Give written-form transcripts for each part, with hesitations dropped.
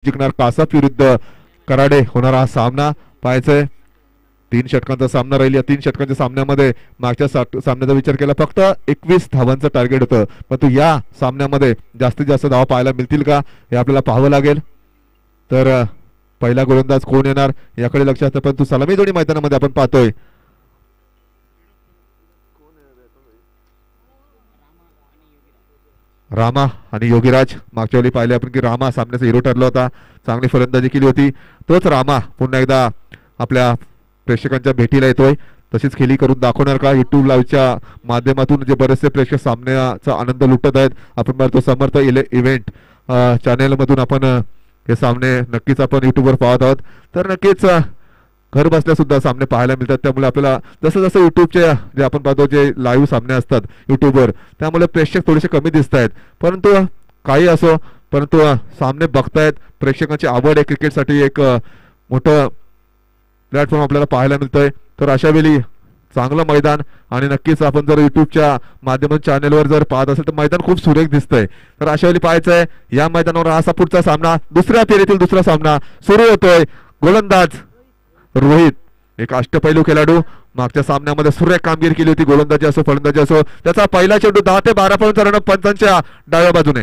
जिंकणार कासाप विरुद्ध कराडे होणारा हा सामना पाहायचंय. 3 षटकांचा सामना राहील. या 3 षटकांच्या सामन्यामध्ये मागच्या सामन्याचा विचार केला फक्त 21 धावांचं टार्गेट होतं, परंतु या सामन्यामध्ये जास्तीत जास्त धावा पाहायला मिळतील का हे आपल्याला पाहावं लागेल. तर पहिला गोलंदाज कोण येणार याकडे लक्ष असतं, परंतु सलामी जोडी मैदानामध्ये आपण पाहतोय रामा आणि योगीराज. मागच्या वेळी पाहिले आपण की रामा सामन्याचा हिरो ठरला होता, चांगली फलंदाजी केली होती. तोच रामा पुन्हा एकदा आपल्या प्रेक्षकांच्या भेटीला येतोय. तशीच खेळी करून दाखवणार का युट्यूब लाईव्हच्या माध्यमातून जे बरेचसे प्रेक्षक सामन्याचा आनंद लुटत आहेत. आपण पाहतो समर्थ इव्हेंट चॅनेलमधून आपण हे सामने नक्कीच आपण युट्यूबवर पाहत आहोत. तर नक्कीच घर बसल्या सुद्धा सामने पाहायला मिळतात. त्यामुळे आपल्याला जसं जसं युट्यूबचे जे आपण पाहतो जे लाईव्ह सामने असतात युट्यूबवर, त्यामुळे प्रेक्षक थोडेसे कमी दिसत आहेत. परंतु काही असो, परंतु सामने बघतायत. प्रेक्षकांची आवड आहे क्रिकेटसाठी, एक मोठं प्लॅटफॉर्म आपल्याला पाहायला मिळतंय. तर अशा वेळी चांगलं मैदान आणि नक्कीच आपण जर युट्यूबच्या माध्यमातून चॅनेलवर जर पाहत असेल तर मैदान खूप सुरेख दिसतंय. तर अशा वेळी पाहायचंय या मैदानावर असा पुढचा सामना, दुसऱ्या फेरीतील दुसरा सामना सुरू होतोय. गोलंदाज रोहित, एक अष्टपैलू खेळाडू, मागच्या सामन्यामध्ये सुरेख कामगिरी केली होती. गोलंदाजी असो फलंदाजी असो, त्याचा पहिला चेंडू 10 ते 12 पर्यंत रन पंचांच्या डाव्या बाजूने.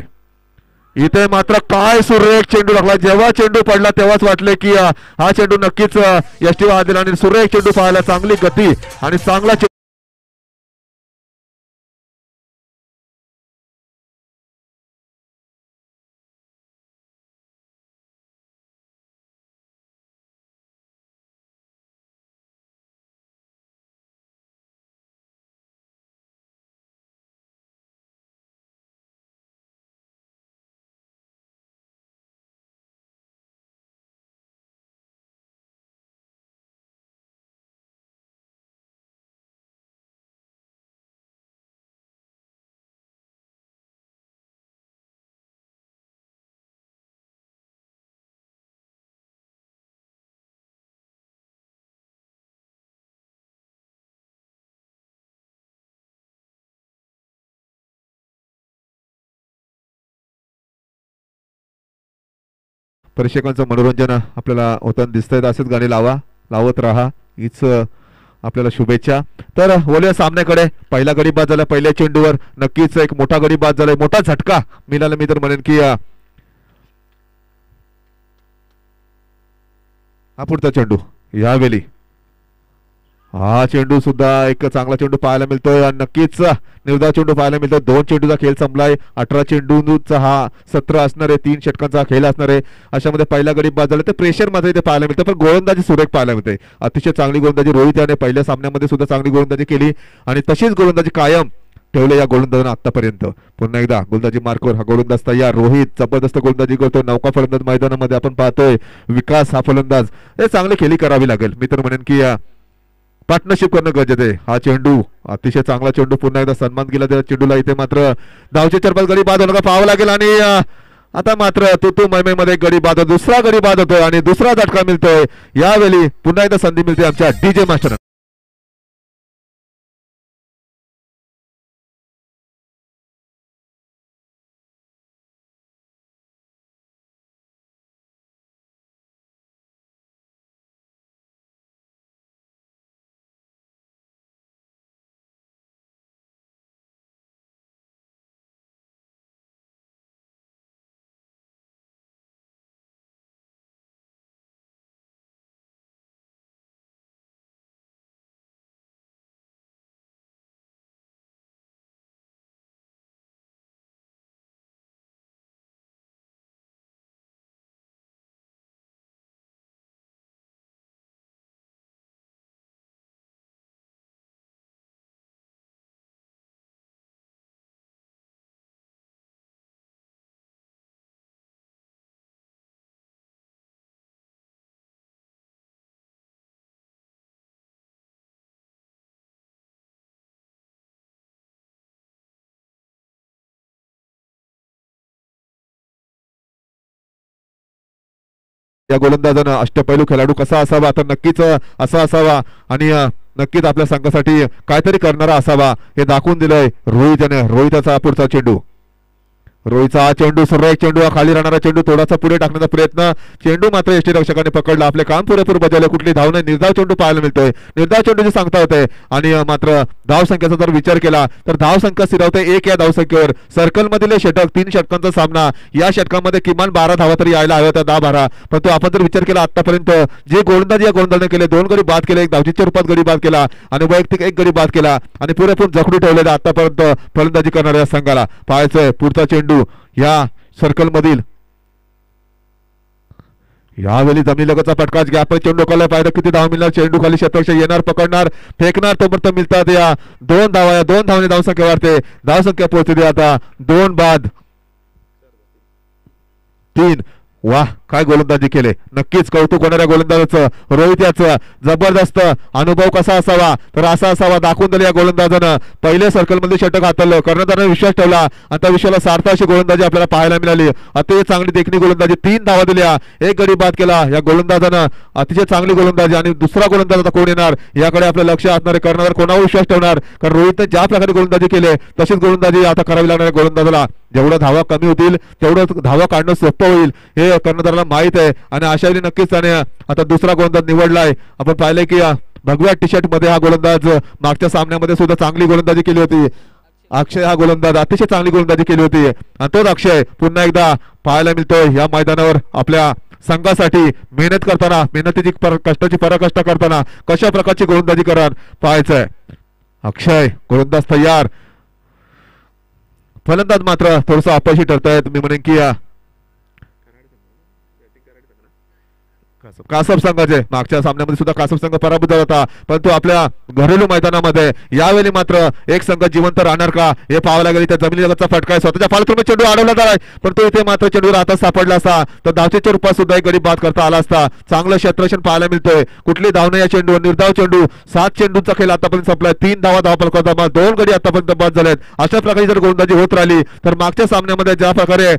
इथे मात्र काय सुरेख चेंडू लागला. जेव्हा चेंडू पडला तेव्हाच वाटले की हा चेंडू नक्कीच यष्टी वाजेल आणि सुरेख चेंडू पाहायला, चांगली गती आणि चांगला प्रेक्षकांचं मनोरंजन आपल्याला होताना दिसतंय. असेच गाणी लावत राहा, हीच आपल्याला शुभेच्छा. तर बोलूया सामन्याकडे. पहिला गडी बाद झाला पहिल्या चेंडूवर, नक्कीच एक मोठा गडी बाद झालाय, मोठा झटका मिळाला. मी तर म्हणेन की हा पुढचा चेंडू यावेळी हा चेंडू सुद्धा एक चांगला चेंडू पाहायला मिळतोय आणि नक्कीच निर्धाव चेंडू पाहायला मिळतोय. 2 चेंडूचा खेळ संपलाय. 18 चेंडूचा हा 17 असणार आहे. 3 षटकांचा खेळ असणार आहे. अशामध्ये पहिला गडी बाद झाला तर प्रेशर मात्र इथे पाहायला मिळतं, पण गोलंदाजी सुरेख पाहायला मिळते. अतिशय चांगली गोलंदाजी रोहित याने पहिल्या सामन्यामध्ये सुद्धा चांगली गोलंदाजी केली आणि तशीच गोलंदाजी कायम ठेवले या गोलंदाजानं आतापर्यंत. पुन्हा एकदा गोलंदाजी मार्कवर हा गोलंदाज तयार. रोहित जबरदस्त गोलंदाजी करतोय. नौका फलंदाज मैदानामध्ये आपण पाहतोय. विकास हा फलंदाज, हे चांगली खेळी करावी लागेल. मी तर म्हणेन की पार्टनरशिप करणं गरजेचं आहे. हा चेंडू अतिशय चांगला चेंडू, पुन्हा एकदा सन्मान केला त्या चेंडूला. इथे मात्र धावचे चरबाज गडी बाद होणं पाहावं लागेल आणि आता मात्र तुतू मैमेमध्ये गडी बाद, दुसरा गडी बाद होतोय आणि दुसरा झटका मिळतोय. यावेळी पुन्हा एकदा संधी मिळते आमच्या डीजे मास्टर. या गोलंदाजानं अष्टपैलू खेळाडू कसा असावा, तर नक्कीच असा असावा आणि नक्कीच आपल्या संघासाठी काहीतरी करणारा असावा हे दाखवून दिलंय रोहित याने. रोहिताचा पुढचा चेंडू रोहितचा हा चेंडू सुरेख चेंडू, हा खाली राहणारा चेंडू थोडासा पुढे टाकण्याचा प्रयत्न, चेंडू मात्र यष्टीरक्षकाने पकडला, आपले काम पुरेपूर बजावले, कुठली धाव नाही, निर्धाव चेंडू पाहायला मिळतोय, निर्धाव चेंडूची सांगता होते आणि मात्र धाव संख्येचा जर विचार केला तर धाव संख्या स्थिरावते 1 या धावसंख्येवर. सर्कल मधील षटक 3 षटकांचा सामना, या षटकामध्ये किमान 12 धावा तरी यायला हव्या होत्या, 10-12, परंतु आपण जर विचार केला आतापर्यंत जे गोलंदाजी या गोलंदाजाने केले, 2 गडी बाद केले, एक धावचीच्या रूपात गडी बाद केला आणि वैयक्तिक 1 गडी बाद केला आणि पुरेपूर जखडू ठेवलेला आतापर्यंत फलंदाजी करणाऱ्या संघाला. पाहायचंय पुढचा चेंडू या सर्कल मधील, यावेळी जमिनीलगतचा फटका, गॅप चेंडू डोकायला पाहिजे, किती धावा मिळणार, चेंडू खाली क्षेत्ररक्षक येणार, पकडणार, फेकणार, तोपर्यंत मिळतात या 2 धावा, या 2 धावांनी धावसंख्या वाढते, धावसंख्या पोहोचते आता 2 बाद 3. वाह, काय गोलंदाजी केले, नक्कीच कौतुक होणाऱ्या गोलंदाजाचं, रोहित याचं जबरदस्त अनुभव कसा असावा तर असा असावा, दाखवून दिले या गोलंदाजानं. पहिले सर्कल मध्ये षटक हातलं, कर्णधाराने विश्वास ठेवला आणि त्या विश्वाला सार्थ अशी गोलंदाजी आपल्याला पाहायला मिळाली. अतिशय चांगली देखणी गोलंदाजी, 3 धावा दिल्या, 1 गडी बाद केला या गोलंदाजानं, अतिशय चांगली गोलंदाजी. आणि दुसरा गोलंदाज आता कोण येणार याकडे आपलं लक्ष असणारे कर्णधार कोणावर विश्वास ठेवणार, कारण रोहितने ज्या प्रकारे गोलंदाजी केले तशीच गोलंदाजी आता करावी लागणार गोलंदाजाला. जेवढं धावा कमी होतील तेवढं धावा काढणं सोपं होईल हे कर्णधाराला माहित आहे आणि अशावेळी नक्कीच त्याने आता दुसरा गोलंदाज निवडलाय. आपण पाहिलंय की भगव्या टी शर्ट मध्ये हा गोलंदाज मागच्या सामन्यामध्ये सुद्धा चांगली गोलंदाजी केली होती. अक्षय हा गोलंदाज अतिशय चांगली गोलंदाजी केली होती आणि तोच अक्षय पुन्हा एकदा पाहायला मिळतोय या मैदानावर आपल्या संघासाठी मेहनत करताना, मेहनतीची कष्टाची पराकाष्ठा करताना कशा प्रकारची गोलंदाजी करणार पाहायचंय. अक्षय गोलंदाज तयार, फलंदाज मात्र थोडस अपयशी ठरतायत. मी म्हणेन की कासब संघाचे मागच्या सामन्यामध्ये सुद्धा कासब संघ पराभूत झाला होता, परंतु आपल्या घरेलू मैदानामध्ये यावेळी मात्र एक संघ जिवंत राहणार का हे पाहावं लागेल. त्या जमिनीलगतचा फटका आहे, स्वतःच्या फालतून चेंडू अडवला जाय, परंतु इथे मात्र चेंडू हातात सापडला असता तर धावचीच्या रूपात सुद्धा एक गडी बाद करता आला असता. चांगलं क्षेत्ररक्षण पाहायला मिळतोय, कुठली धाव नाही या चेंडू, निर्धाव चेंडू, 7 चेंडूंचा खेळ आतापर्यंत संपलाय, 3 धावा फलकाचा, 2 गडी आतापर्यंत बाद झालेत. अशा प्रकारे जर गोलंदाजी होत राहिली तर मागच्या सामन्यामध्ये ज्या प्रकारे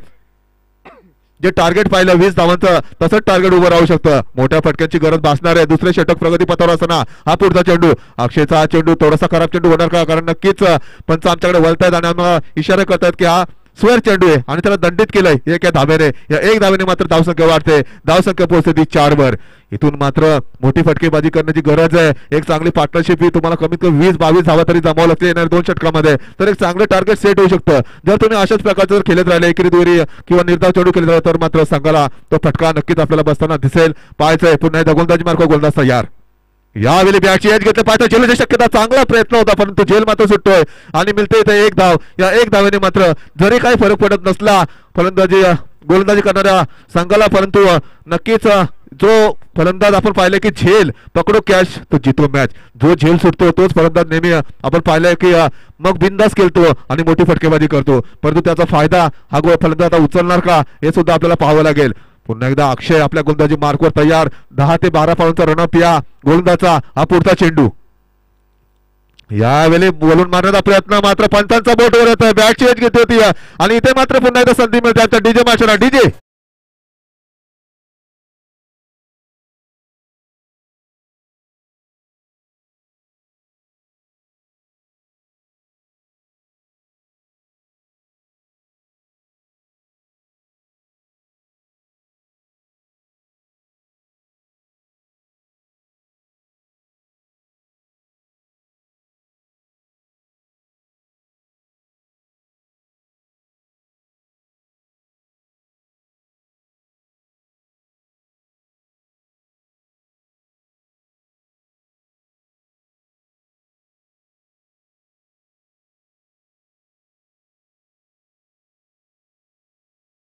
जे टार्गेट पाहिलं 20 धावांचं तसंच टार्गेट उभं राहू शकतं. मोठ्या फटक्यांची गरज भासणार आहे. दुसरे षटक प्रगतीपथावर असताना हा पुढचा चेंडू, अक्षयचा हा चेंडू थोडासा खराब चेंडू होणार का, कारण नक्कीच पंच आमच्याकडे वळतायत आणि आम्हाला इशारा करतायत की हा स्वेर चेंडू आहे आणि त्याला दंडित केलंय 1 या धावेने. या 1 धावेने मात्र धावसंख्या वाढते, धावसंख्या पोहोचते ती 4 वर. इथून मात्र मोठी फटकेबाजी करण्याची गरज आहे. एक चांगली पार्टनरशिप ही तुम्हाला कमीत कमी 20-22 धावा तरी जमावं लागते येणार 2 षटकामध्ये, तर एक चांगलं टार्गेट सेट होऊ शकतं. जर तुम्ही अशाच प्रकारचं जर खेळत राहिले, एकेरी दुहेरी किंवा निर्धाव चेंडू केले राहिले तर मात्र संघाला तो फटका नक्कीच आपल्याला बसताना दिसेल. पाहायचंय पुन्हा एकदा गोलंदाजी मार्ग गोलंदाज तयार. यावेळी बॅटची एज घेतलं पाहिजे, झेलची शक्यता, चांगला प्रयत्न होता परंतु झेल मात्र सुटतोय आणि मिळते इथे 1 धाव. या 1 धावेने मात्र जरी काही फरक पडत नसला फलंदाजी गोलंदाजी करणाऱ्या संघाला, परंतु नक्कीच जो फलंदाज आपण पाहिले की झेल पकडो कॅच तो जितो मॅच, जो झेल सुटतो तोच फलंदाज नेहमी आपण पाहिलंय की मग बिंदास खेळतो आणि मोठी फटकेबाजी करतो, परंतु त्याचा फायदा हा फलंदाज आता उचलणार का हे सुद्धा आपल्याला पाहावं लागेल. पुन्हा एकदा अक्षय आपल्या गोलंदाजी मार्कवर तयार, 10 ते 12 फॉलांचा रनअप या गोलंदाजा. हा पुढचा चेंडू, यावेळी बोलून मारण्याचा प्रयत्न, मात्र पंचांचा बोटवर येतोय, बॅटची एज घेतली होती आणि इथे मात्र पुन्हा एकदा संधी मिळते आमच्या डीजे माशाला. डीजे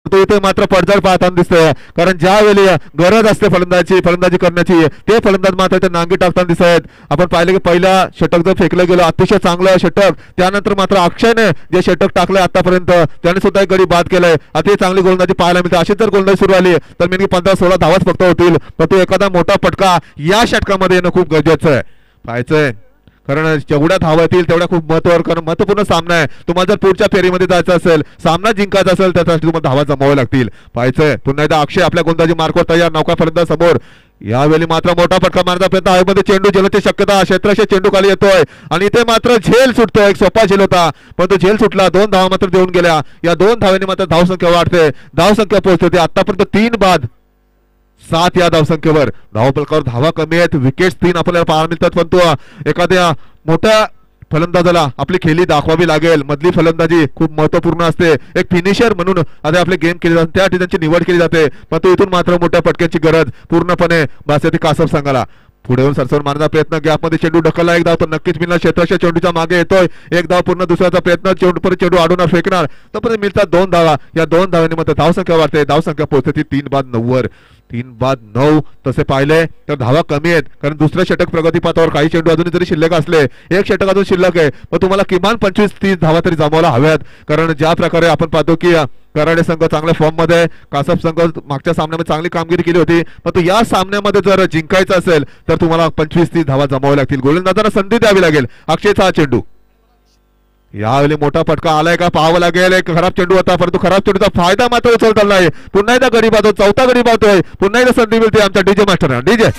तो इथे मात्र पडझड पाहताना दिसतोय, कारण ज्यावेळी गरज असते फलंदाजी करण्याची ते फलंदाज मात्र ते नांगी टाकताना दिसत आहेत. आपण पाहिलं की पहिला षटक जर फेकलं गेलं अतिशय चांगलं षटक, त्यानंतर मात्र अक्षयने जे षटक टाकलंय आतापर्यंत त्याने सुद्धा एक गडी बाद केलाय. अति चांगली गोलंदाजी पाहायला मिळते. अशीच जर गोलंदाजी सुरू आली तर मी 15-16 धावाच फक्त होतील, पण तो एखादा मोठा फटका या षटकामध्ये येणं खूप गरजेचं आहे. पाहायचंय कारण जेवढ्या धावा येतील तेवढ्या खूप महत्वपूर्ण सामना आहे. तुम्हाला जर पुढच्या फेरीमध्ये जायचं असेल, सामना जिंकायचा असेल, त्यासाठी तुम्हाला धावा जमाव्या लागतील. पाहायचंय पुन्हा एकदा अक्षय आपल्या गोलंदाजी मार्कवर तयार, नौका फलंदाज समोर. यावेळी मात्र मोठा फटका मारण्याचा प्रयत्न हवेमध्ये चेंडू झेलण्याची शक्यता, क्षेत्रक्षे चेंडू खाली येतोय आणि इथे मात्र झेल सुटतोय. एक सोपा झेल होता पण तो झेल सुटला. 2 धावा मात्र देऊन गेल्या. या 2 धावांनी मात्र धावसंख्या वाढते, धावसंख्या पोहोचते आतापर्यंत 3 बाद 7 या धावसंख्येवर. धावफलकावर धावा कमी आहेत, विकेट्स 3 आपल्याला पाहायला मिळतात. पण तो एखाद्या मोठ्या फलंदाजाला आपली खेळी दाखवावी लागेल. मधली फलंदाजी खूप महत्वपूर्ण असते. एक फिनिशर म्हणून आता आपले गेम केले जाते, त्या ठिकाणी निवड केली जाते. पण तो इथून मात्र मोठ्या पटक्याची गरज पूर्णपणे बासेती कासप संघाला. पुढे येऊन सरसर मारण्याचा प्रयत्न, गॅपमध्ये चेंडू ढकलला. एक धाव तो नक्कीच मिळणार. क्षेत्रक्षे चेंडूच्या मागे येतोय. एक धाव पूर्ण, दुसऱ्याचा प्रयत्न, चेंडू अडवणार, फेकणार. तोपर्यंत मिळतात 2 धावा. या 2 धावांनी मात्र धावसंख्या वाढते, धावसंख्या पोहोचते 3 बाद 9 वर. 3 बाद 9 तसे पाहिले तर धावा कमी आहेत, कारण दुसरं षटक प्रगतीपथावर. काही चेंडू अजून जरी शिल्लक असले, एक षटक अजून शिल्लक आहे, पण तुम्हाला किमान 25-30 धावा तरी जमावला हव्यात. कारण ज्या प्रकारे आपण पाहतो की कराडे संघ चांगल्या फॉर्म मध्ये, कासप संघ मागच्या सामन्यामध्ये चांगली कामगिरी केली होती, पण तो या सामन्यामध्ये जर जिंकायचं असेल तर तुम्हाला 25-30 धावा जमाव्या लागतील. गोलंदाजांना संधी द्यावी लागेल. अक्षयचा हा चेंडू, यावेळी मोठा फटका आलाय का पाहावं लागेल. एक खराब चेंडू होता, परंतु खराब चेंडूचा फायदा मात्र उचलता नाही. पुन्हा एकदा गडी बांधतो, चौथा गडी बांधतोय. पुन्हा एकदा संधी मिळते आमच्या डीजे मास्टरना. डीजे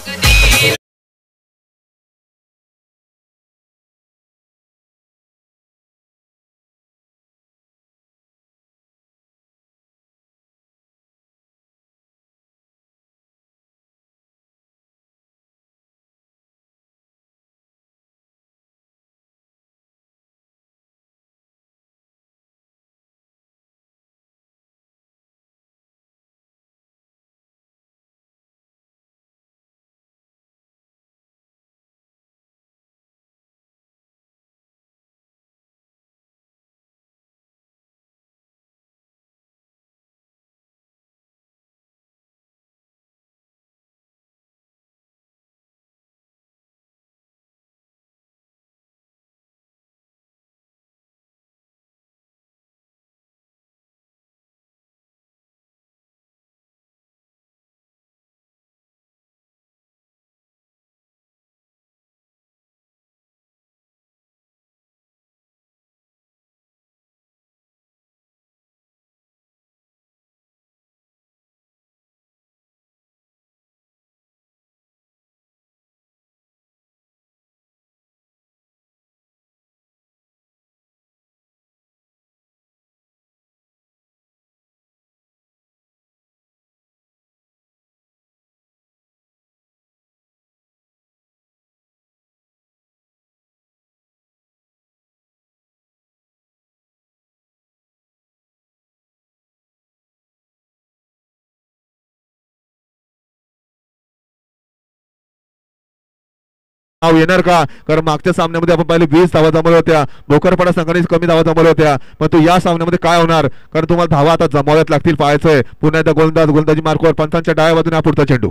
नाव येणार का? कारण मागच्या सामन्यामध्ये आपण पाहिले 20 धावा जमवल्या होत्या, भोकरपाडा संघाने कमी धावा जमवल्या होत्या. पण तो या सामन्यामध्ये काय होणार? कारण तुम्हाला धावा आता जमाव्यात लागतील. पाहायचंय पुन्हा एकदा गोलंदाजी मार्कवर, पंचांच्या डाव्या बाजूने हा पुढचा चेंडू.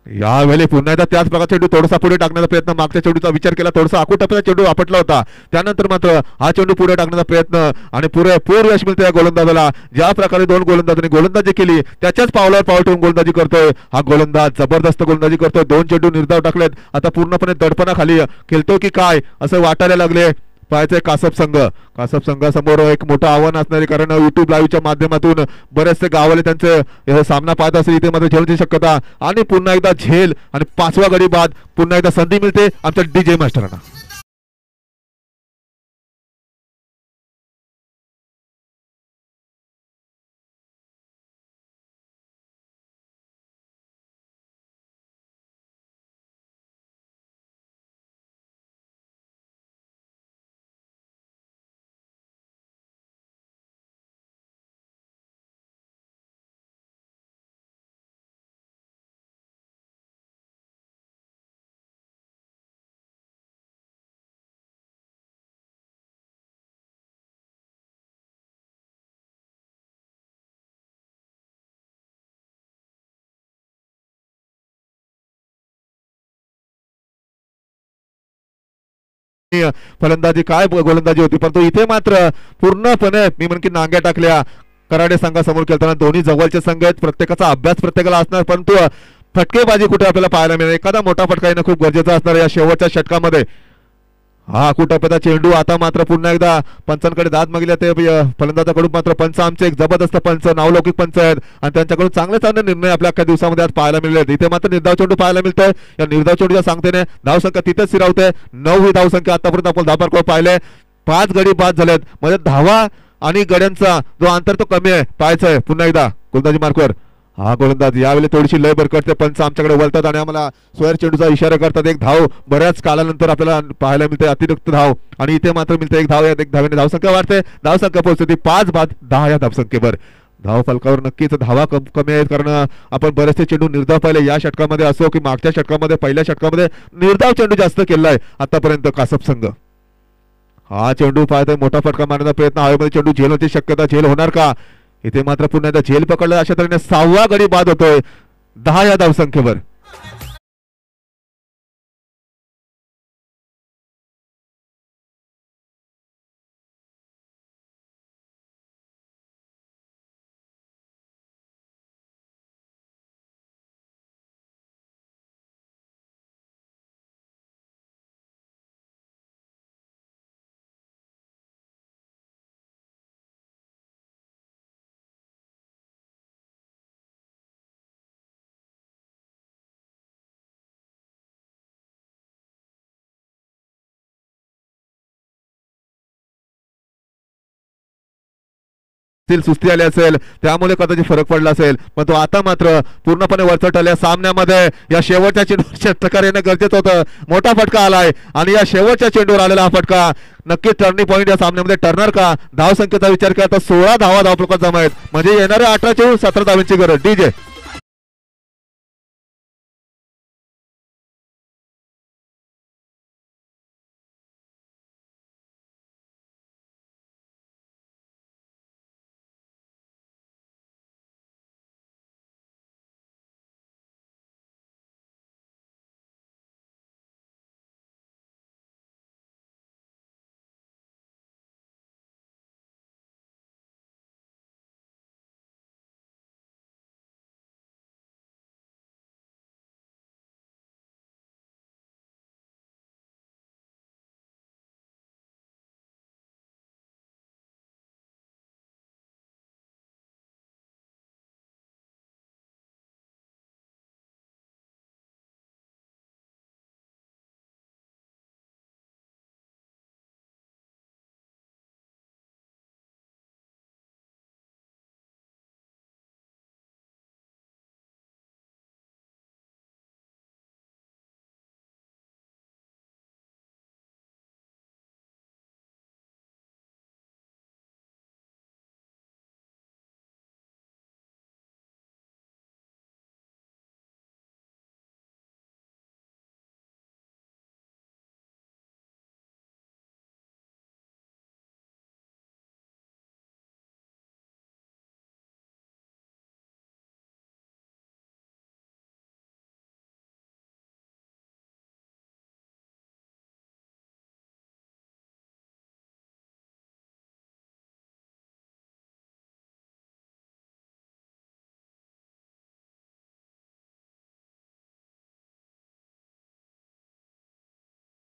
यावेळी पुन्हा एकदा त्याच प्रकारचा चेंडू थोडासा पुढे टाकण्याचा प्रयत्न. मागच्या चेंडूचा विचार केला, थोडासा आकुटप्याचा चेंडू आपटला होता. त्यानंतर मात्र हा चेंडू पुढे टाकण्याचा प्रयत्न आणि पुरेपूर यश मिळते या गोलंदाजाला. ज्या प्रकारे 2 गोलंदाजांनी गोलंदाजी केली त्याच्याच पावलावर पाऊल ठेवून गोलंदाजी करतोय हा गोलंदाज. जबरदस्त गोलंदाजी करतोय. 2 चेंडू निर्धाव टाकलेत. आता पूर्णपणे दडपणाखाली खेळतो की काय असं वाटायला लागले. पाहायचंय कासप संघासमोर एक मोठं आव्हान असणारे, कारण युट्यूब लाईव्हच्या माध्यमातून बरेचसे गावले त्यांचे सामना पाहत असेल. इथे मात्र झेलची शक्यता आणि पुन्हा एकदा झेल आणि 5वा गडी बाद. पुन्हा एकदा संधी मिळते आमच्या डीजे मास्टरांना. फलंदाजी काय गोलंदाजी होती, परंतु इथे मात्र पूर्णपणे मी म्हणून की नांग्या टाकल्या कराडे संघासमोर खेळताना. दोन्ही जवळचे संघ आहेत, प्रत्येकाचा अभ्यास प्रत्येकाला असणार, परंतु फटकेबाजी कुठे आपल्याला पाहायला मिळेल, एखादा मोठा फटका येणं खूप गरजेचं असणार या शेवटच्या षटकामध्ये. हा कुठं चेंडू आता मात्र पुन्हा एकदा पंचांकडे दाद मागले ते फलंदाजाकडून मात्र पंच आमचे एक जबरदस्त पंच नावलौकिक पंच आहेत आणि त्यांच्याकडून चांगले चांगले निर्णय आपल्या अख्ख्या दिवसामध्ये आज पाहायला मिळले. इथे मात्र निर्धाव चेंडू पाहायला मिळतोय. या निर्धाव चेंडूच्या सांगतेने धावसंख्या तिथेच स्थिरावते. 9 ही धावसंख्या आतापर्यंत आपण धावफलकावर पाहिले. 5 गडी बाद झालेत म्हणजे धावा आणि गड्यांचा जो अंतर तो कमी आहे. पाहायचंय पुन्हा एकदा गोलंदाजी मार्कवर हा गोलंदाज यावेळी थोडीशी लय करते. पंच आमच्याकडे वळतात आणि आम्हाला स्क्वेअर चेंडूचा इशारा करतात. एक धाव बऱ्याच कालानंतर आपल्याला पाहायला मिळते, अतिरिक्त धाव आणि इथे मात्र मिळते एक धाव. एक धावेने धावसंख्या वाढते. धावसंख्या पोहोचते 5 बाद 10 या धावसंख्येवर. धाव फलकावर नक्कीच धावा कमी आहेत कारण आपण बरेचसे चेंडू निर्धाव पाहिले या षटकामध्ये असो की मागच्या षटकामध्ये पहिल्या षटकामध्ये निर्धाव चेंडू जास्त केलाय आतापर्यंत कासप संघ. हा चेंडू पाहतोय मोठा फटका मारण्याचा प्रयत्न, हवेमध्ये चेंडू झेल होती शक्यता, झेल होणार का? इथे मात्र पुन्हा एकदा झेल पकडला. अशा तऱ्हेने 6वा गडी बाद होतोय 10 या धावसंख्येवर. सुस्ती आली असेल त्यामुळे कदाचित फरक पडला असेल, पण तो आता मात्र पूर्णपणे वरचढ आल्या सामन्यामध्ये. या शेवटच्या चेंडूवर षटकार येणं गरजेचं होतं. मोठा फटका आलाय आणि या शेवटच्या चेंडूवर आलेला हा फटका नक्कीच टर्निंग पॉईंट या सामन्यामध्ये ठरणार का? धावसंख्येचा विचार केला तर 16 धावा धावफलकात जमा आहेत म्हणजे येणाऱ्या 18 चेंडू 17 धावांची गरज. डीजे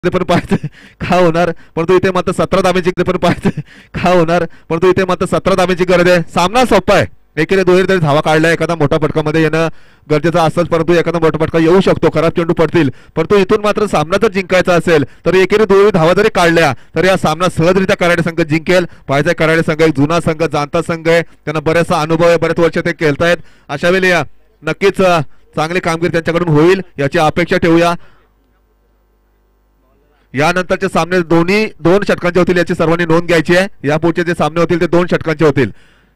पण पाहायचं का होणार, परंतु इथे मात्र 17 धाब्यांची पण पाहायचं का होणार, परंतु इथे मात्र 17 धाब्यांची गरज आहे. सामना सोपा आहे. एकीने दुहेरी तरी धावा काढलाय. एखादा मोठा फटकामध्ये येणं गरजेचं असतं परंतु एखादा मोठा फटका येऊ शकतो, खराब चेंडू पडतील. परंतु इथून मात्र सामना जर जिंकायचा असेल तर एकीने दुहेरी धावा जरी काढल्या तर या सामना सहजरित्या कराडे संघ जिंकेल. पाहायचा कराडे संघ एक जुना संघ, जाणता संघ आहे. त्यांना बरेचसा अनुभव आहे, बरेच वर्ष ते खेळतायत. अशा वेळी नक्कीच चांगली कामगिरी त्यांच्याकडून होईल याची अपेक्षा ठेवूया. यानंतरचे सामने दोन षटकांचे होतील याची सर्वांनी नोंद घ्यायची आहे. यापुढचे जे सामने होतील ते 2 षटकांचे होतील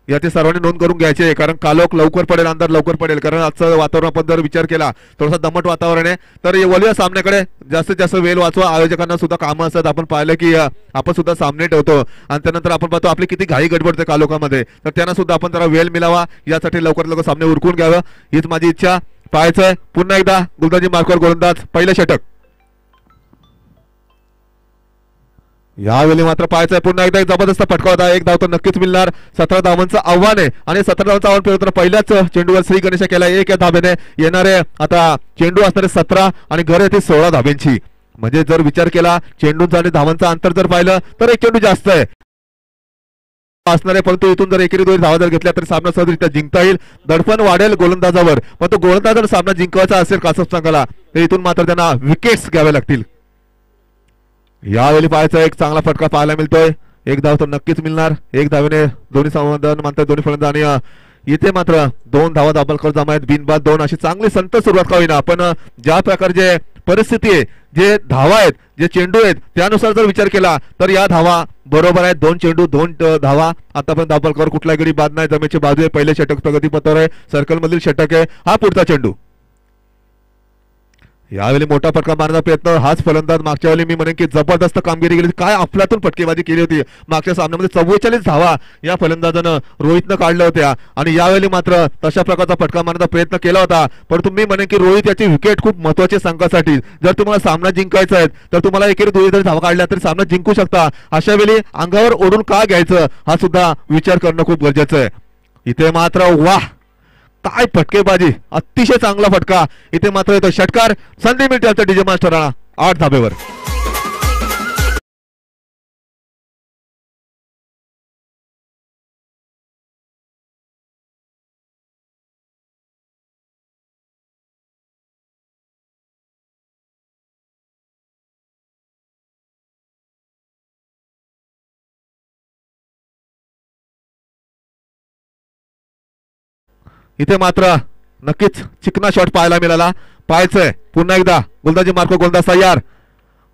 याची सर्वांनी नोंद करून घ्यायची आहे. कारण कालोख लवकर पडेल, अंधार लवकर पडेल. कारण आजचं वातावरण आपण जर विचार केला थोडासा दमट वातावरण आहे तर वळूया सामन्याकडे. जास्तीत जास्त वेळ वाचवा. आयोजकांना सुद्धा कामं असतात. आपण पाहिलं की आपण सुद्धा सामने ठेवतो आणि त्यानंतर आपण पाहतो आपली किती घाई गडबडते कालोखामध्ये, तर त्यांना सुद्धा आपण जरा वेळ मिळावा यासाठी लवकर लवकर सामने उरकून घ्यावं हीच माझी इच्छा. पाहायचंय पुन्हा एकदा गोलंदाजी मार्कवर गोलंदाज पहिलं षटक. यावेळी मात्र पाहायचंय पुन्हा एकदा एक जबरदस्त फटका होता. एक धाव तर नक्कीच मिळणार. 17 धावांचं आव्हान आहे आणि 17 धावांचं आव्हान पेलवताना पहिल्याच चेंडूवर श्री गणेश केला एक या धाब्याने. येणारे आता चेंडू असणारे 17 आणि घर येते 16 धाब्यांची. म्हणजे जर विचार केला चेंडूंचा आणि धावांचं अंतर जर पाहिलं तर एक चेंडू जास्त आहे असणार आहे, परंतु इथून जर एकेरी 2 धावा जर घेतल्या तर सामना सहजरित्या जिंकता येईल. दडपण वाढेल गोलंदाजावर, पण तो गोलंदाज जर सामना जिंकवायचा असेल कासप संघाला तर इथून मात्र त्यांना विकेट्स घ्यावे लागतील. यावेळी पाहायचा एक चांगला फटका पाहायला मिळतोय. एक धाव तर नक्कीच मिळणार. एक धावेने दोन्ही संबंधन मानतात दोन्ही फलंदाज आणि इथे मात्र 2 धावा दाबलकर जमा आहेत. बिनबाद 2 अशी चांगली संत सुरुवात का होईना, पण ज्या प्रकारचे परिस्थिती आहे, जे धावा आहेत, जे चेंडू आहेत त्यानुसार जर विचार केला तर या धावा बरोबर आहेत. 2 चेंडू 2 धावा. आतापर्यंत दाबलकर कुठलाही गडी बाद नाही. जमेची बाजू आहे. पहिले षटक प्रगतीपथावर आहे. सर्कल मधील षटक आहे. हा पुढचा चेंडू. यावेळी मोठा फटका मारण्याचा प्रयत्न. हाच फलंदाज मागच्या वेळी मी म्हणेन की जबरदस्त कामगिरी केली. काय अफलातून फटकेबाजी केली होती मागच्या सामन्यामध्ये. 44 धावा या फलंदाजानं रोहितनं काढल्या होत्या आणि यावेळी मात्र तशा प्रकारचा फटका मारण्याचा प्रयत्न केला होता. परंतु मी म्हणेन की रोहित याची विकेट खूप महत्वाची संघासाठी. जर तुम्हाला सामना जिंकायचा आहे तर तुम्हाला एकेरी 2 जरी धावा काढल्या तरी सामना जिंकू शकता. अशा वेळी अंगावर ओढून का घ्यायचं हा सुद्धा विचार करणं खूप गरजेचं आहे. इथे मात्र वाह काय फटकेबाजी, अतिशय चांगला फटका. इथे मात्र येतो षटकार. संधी मिळते डीजे मास्टरांना 8 धाब्यावर. इथे मात्र नक्कीच चिकना शॉट पाहायला मिळाला. पाहायचंय पुन्हा एकदा गोलंदाजी मार्को गोलंदाज तयार.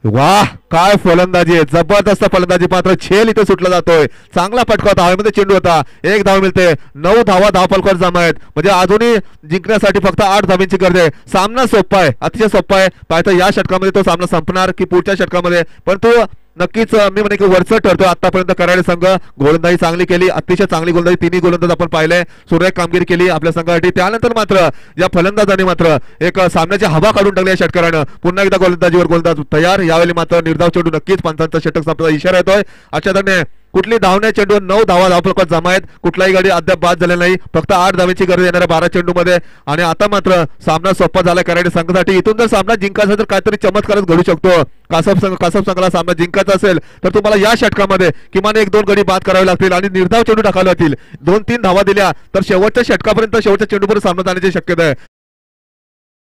वाह काय फलंदाजी आहे, जबरदस्त फलंदाजी. मात्र झेल इथे सुटला जातोय. चांगला फटका होता. हवेमध्ये चेंडू होता. एक धाव मिळते. 9 धावा धावफलकावर जमा आहेत. म्हणजे अजूनही जिंकण्यासाठी फक्त 8 धावांची गरज आहे. सामना सोपा आहे, अतिशय सोपा आहे. पाहता या षटकामध्ये तो सामना संपणार की पुढच्या षटकामध्ये, पण तो नक्कीच मी म्हणे की वरचढ ठरतो. आतापर्यंत कराडे संघ गोलंदाजी चांगली केली, अतिशय चांगली गोलंदाजी. तिन्ही गोलंदाज आपण पाहिले सुरेख कामगिरी केली आपल्या संघासाठी. त्यानंतर मात्र या फलंदाजांनी मात्र एक सामन्याची हवा काढून टाकली या षटकारानं. पुन्हा एकदा गोलंदाजीवर गोलंदाज तयार. यावेळी मात्र निर्धाव चेंडू नक्कीच पंचांचा षटक संपण्याचा इशारा येतोय. अशा तऱ्हेने कुठली धावण्या चेंडू 9 धावा धावफलकात जमा आहेत. कुठलाही गाडी अद्याप बाद झालेला नाही. फक्त 8 धावेची गरज येणाऱ्या 12 चेंडू मध्ये. आणि आता मात्र सामना सोपा झाला कराडे संघासाठी. इथून जर सामना जिंकायचा तर काहीतरी चमत्कारच घडू शकतो. कासप संघाला सामना जिंकायचा असेल तर तुम्हाला या षटकामध्ये किमान 1-2 गडी बाद करावे लागतील आणि निर्धाव चेंडू टाकावे लागतील. 2-3 धावा दिल्या तर शेवटच्या षटकापर्यंत शेवटच्या चेंडूपर्यंत सामना जाण्याची शक्यता आहे.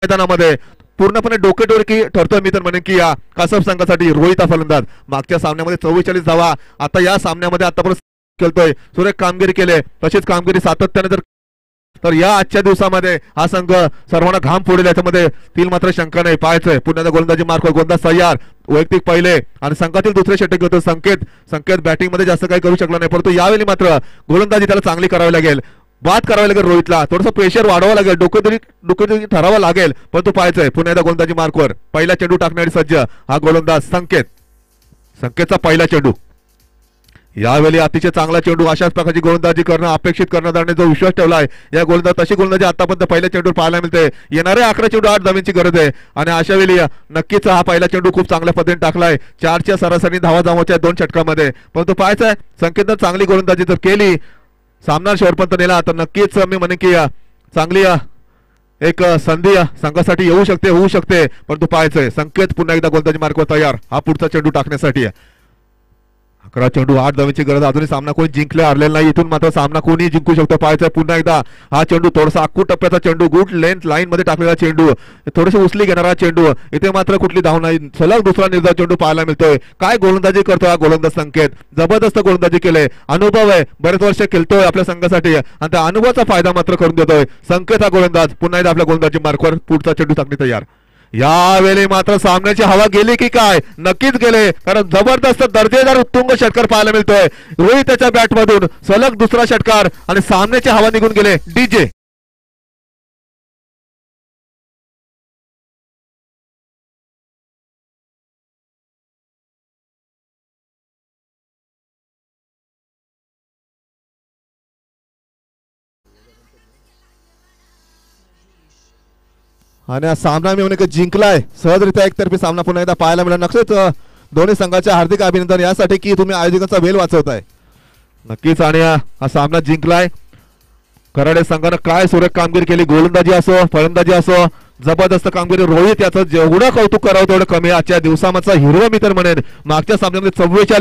मैदानामध्ये पूर्णपणे डोकेटोकी ठरतोय. मी तर म्हणेन की या कासप संघासाठी रोहित हा फलंदाज. मागच्या सामन्यामध्ये 44 धावा, आता या सामन्यामध्ये आतापर्यंत खेळतोय. सुरेख कामगिरी केले. तशीच कामगिरी सातत्याने जर तर या आजच्या दिवसामध्ये हा संघ सर्वांना घाम फोडेल याच्यामध्ये तील मात्र शंका नाही. पाहायचंय पुन्हा गोलंदाजी मार्फत गोलंदाज तयार. वैयक्तिक पहिले आणि संघातील दुसरे षटक होतं संकेत बॅटिंग मध्ये जास्त काही करू शकला नाही. परंतु यावेळी मात्र गोलंदाजी त्याला चांगली करावी लागेल. बाद करावी लागेल रोहितला. थोडंसं प्रेशर वाढवावं लागेल. डोकेदुखी ठरावं लागेल. पण तो पाहायचंय पुन्हा एकदा गोलंदाजी मार्कवर पहिला चेंडू टाकणारी सज्ज हा गोलंदाज संकेतचा पहिला चेंडू. यावेळी अतिशय चांगला चेंडू. अशाच प्रकारची गोलंदाजी करणं अपेक्षित करणाऱ्याने जो विश्वास ठेवलाय या गोलंदाज तशी गोलंदाजी आतापर्यंत पहिल्या चेंडूवर पाहायला मिळते. येणारे 11 चेंडू 8 धावांची गरज आहे आणि अशा वेळी नक्कीच हा पहिला चेंडू खूप चांगल्या पद्धतीने टाकलाय. 4च्या सरासरी धावा जमावच्या 2 षटकामध्ये. परंतु पाहायचंय संकेतनं चांगली गोलंदाजी जर केली, सामना शेवटपर्यंत नेला तर नक्कीच मी म्हणेन की चांगली एक संधी संघासाठी येऊ शकते, होऊ शकते. परंतु पाहायचंय संकेत पुन्हा एकदा गोलंदाजी मार्गावर तयार. हा पुढचा चेंडू टाकण्यासाठी 11 चेंडू 8 धावांची गरज. अजूनही सामना कोणी जिंकले हरलेला नाही. इथून मात्र सामना कोणी जिंकू शकतो. पाहायचं पुन्हा एकदा हा चेंडू थोडासा आखू टप्प्याचा चेंडू, गुड लेंथ लाईन मध्ये टाकलेला चेंडू, थोडेसे उचली घेणारा चेंडू. इथे मात्र कुठली धाव नाही. सलग दुसरा निर्धाव चेंडू पाहायला मिळतोय. काय गोलंदाजी करतोय हा गोलंदाज संकेत. जबरदस्त गोलंदाजी केले. अनुभव आहे, बरेच वर्ष खेळतोय आपल्या संघासाठी आणि त्या अनुभवाचा फायदा मात्र करून देतोय संकेत हा गोलंदाज. पुन्हा एकदा आपल्या गोलंदाजी मार्कवर पुढचा चेंडू टाकणे तयार. यावेळी मात्र सामन्याची हवा गेली की काय? नक्कीच गेले, कारण जबरदस्त दर्जेदार उत्तुंग षटकार पाहायला मिळतोय रोहित त्याच्या बॅट मधून. सलग दुसरा षटकार आणि सामन्याची हवा निघून गेले. डीजे आणि हा सामना मी म्हणे जिंकलाय सहजरित्या. एकतर्फी सामना पुन्हा एकदा पाहायला मिळाला. नक्कीच दोन्ही संघाचे हार्दिक अभिनंदन यासाठी की तुम्ही आयोजकांचा वेळ वाचवताय. नक्कीच आणि हा सामना जिंकलाय. कराडे संघानं काय सुरेख कामगिरी केली. गोलंदाजी असो फलंदाजी असो जबरदस्त कामगिरी. रोहित याचं जेवढं कौतुक करावं तेवढं कमी. आजच्या दिवसाचा हिरवा मी तर म्हणेन. मागच्या सामन्यामध्ये 44